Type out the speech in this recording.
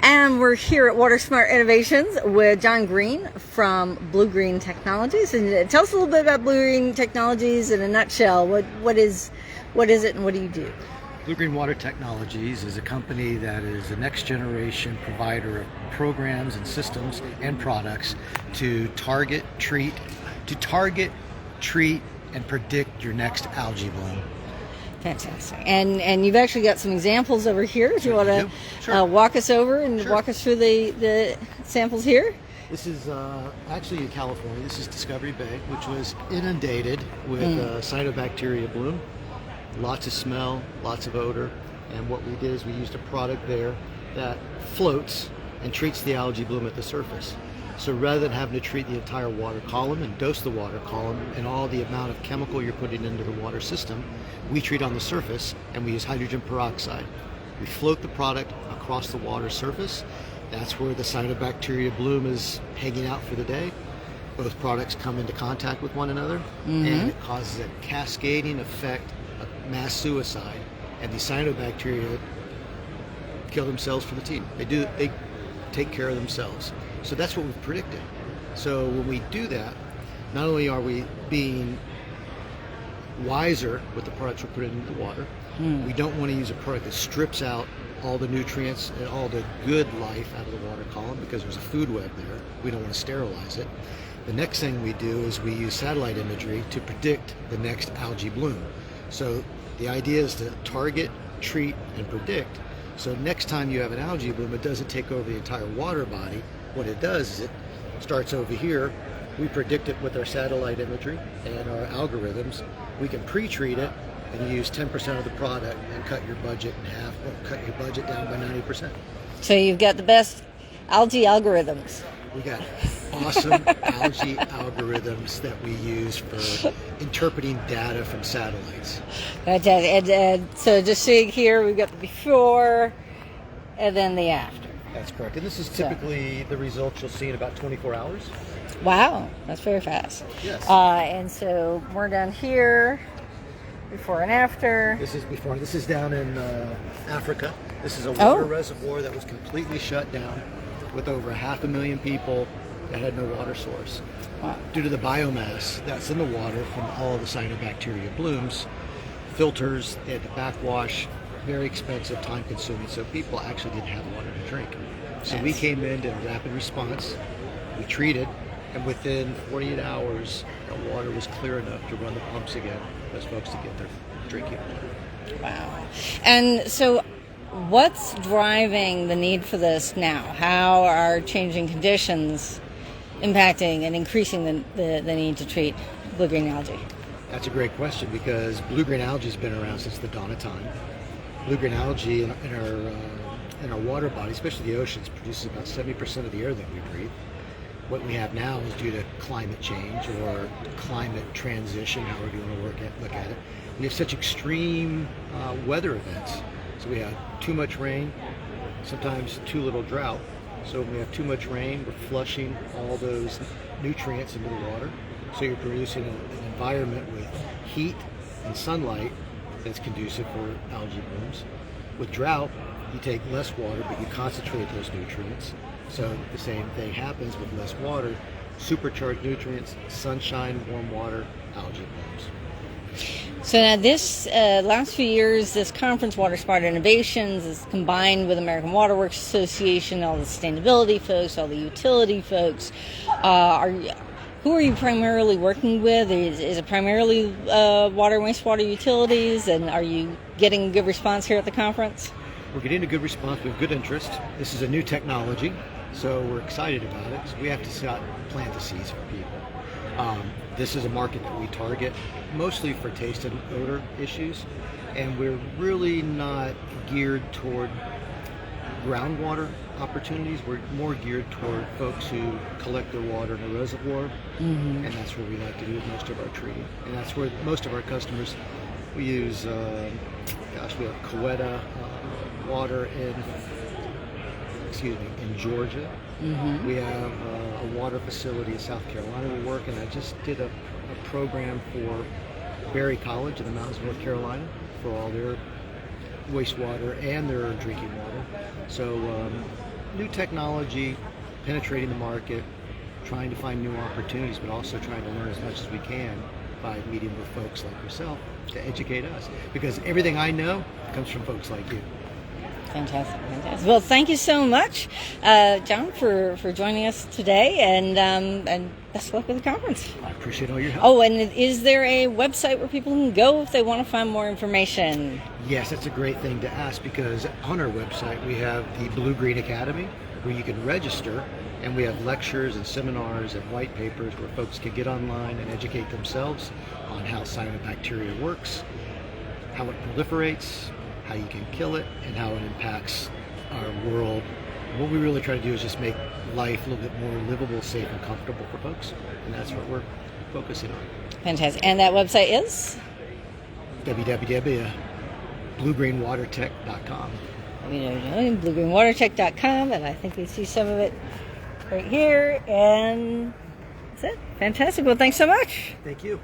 And we're here at WaterSmart Innovations with John Greene from BlueGreen Technologies. And tell us a little bit about BlueGreen Technologies in a nutshell. What is it and what do you do? BlueGreen Water Technologies is a company that is a next generation provider of programs and systems and products to target, treat, and predict your next algae bloom. Fantastic. And you've actually got some examples over here. Do you want to Sure. walk us over and Sure. walk us through the samples here? This is actually in California. This is Discovery Bay, which was inundated with cyanobacteria bloom. Lots of smell, lots of odor. And what we did is we used a product there that floats and treats the algae bloom at the surface. So rather than having to treat the entire water column and dose the water column and all the amount of chemical you're putting into the water system, we treat on the surface and we use hydrogen peroxide. We float the product across the water surface. That's where the cyanobacteria bloom is hanging out for the day. Both products come into contact with one another and it causes a cascading effect of mass suicide, and the cyanobacteria kill themselves for the team. They take care of themselves. So that's what we've predicted. So when we do that, not only are we being wiser with the products we're putting into the water, we don't want to use a product that strips out all the nutrients and all the good life out of the water column because there's a food web there. We don't want to sterilize it. The next thing we do is we use satellite imagery to predict the next algae bloom. So the idea is to target, treat, and predict. So next time you have an algae bloom, it doesn't take over the entire water body. What it does is it starts over here. We predict it with our satellite imagery and our algorithms. We can pre-treat it and use 10% of the product and cut your budget in half, or cut your budget down by 90%. So you've got the best algae algorithms. We got awesome algae algorithms that we use for interpreting data from satellites. And so just seeing here, we've got the before and then the after. That's correct. And this is typically the results you'll see in about 24 hours. Wow, that's very fast. Yes. And so we're down here, before and after. This is before. This is down in Africa. This is a water reservoir that was completely shut down with over 500,000 people that had no water source. Wow. Due to the biomass that's in the water from all the cyanobacteria blooms, filters, they had to backwash, very expensive, time consuming, so people actually didn't have water to drink. So we came in, did a rapid response, we treated, and within 48 hours, the water was clear enough to run the pumps again, for those folks to get their drinking water. Wow. And so what's driving the need for this now? How are changing conditions impacting and increasing the need to treat blue-green algae? That's a great question because blue-green algae has been around since the dawn of time. Blue-green algae in our water body, especially the oceans, produces about 70% of the air that we breathe. What we have now is due to climate change or climate transition, however you want to look at it. We have such extreme weather events. So we have too much rain, sometimes too little drought. So when we have too much rain, we're flushing all those nutrients into the water. So you're producing an environment with heat and sunlight that's conducive for algae blooms. With drought, you take less water, but you concentrate those nutrients. So the same thing happens with less water. Supercharged nutrients, sunshine, warm water, algae blooms. So now this last few years, this conference, WaterSmart Innovations, is combined with American Water Works Association, all the sustainability folks, all the utility folks. Who are you primarily working with? Is it primarily water and wastewater utilities? And are you getting a good response here at the conference? We're getting a good response with good interest. This is a new technology, so we're excited about it. So we have to plant the seeds for people. This is a market that we target mostly for taste and odor issues, and we're really not geared toward groundwater opportunities. We're more geared toward folks who collect their water in a reservoir, and that's where we like to do most of our treating. And that's where most of our customers, we use, we have Coweta water in Georgia. We have a water facility in South Carolina we work, and I just did a program for Berry College in the mountains of North Carolina for all their wastewater and their drinking water. So new technology, penetrating the market, trying to find new opportunities, but also trying to learn as much as we can by meeting with folks like yourself to educate us. Because everything I know comes from folks like you. Fantastic, fantastic. Well, thank you so much, John, for joining us today, and best of luck with the conference. I appreciate all your help. Oh, and is there a website where people can go if they want to find more information? Yes, that's a great thing to ask, because on our website we have the BlueGreen Academy, where you can register, and we have lectures and seminars and white papers where folks can get online and educate themselves on how cyanobacteria works, how it proliferates, how you can kill it, and how it impacts our world. What we really try to do is just make life a little bit more livable, safe, and comfortable for folks, and that's what we're focusing on. Fantastic. And that website is? www.bluegreenwatertech.com. BlueGreenWaterTech.com, and I think we see some of it right here, and that's it. Fantastic. Well, thanks so much. Thank you.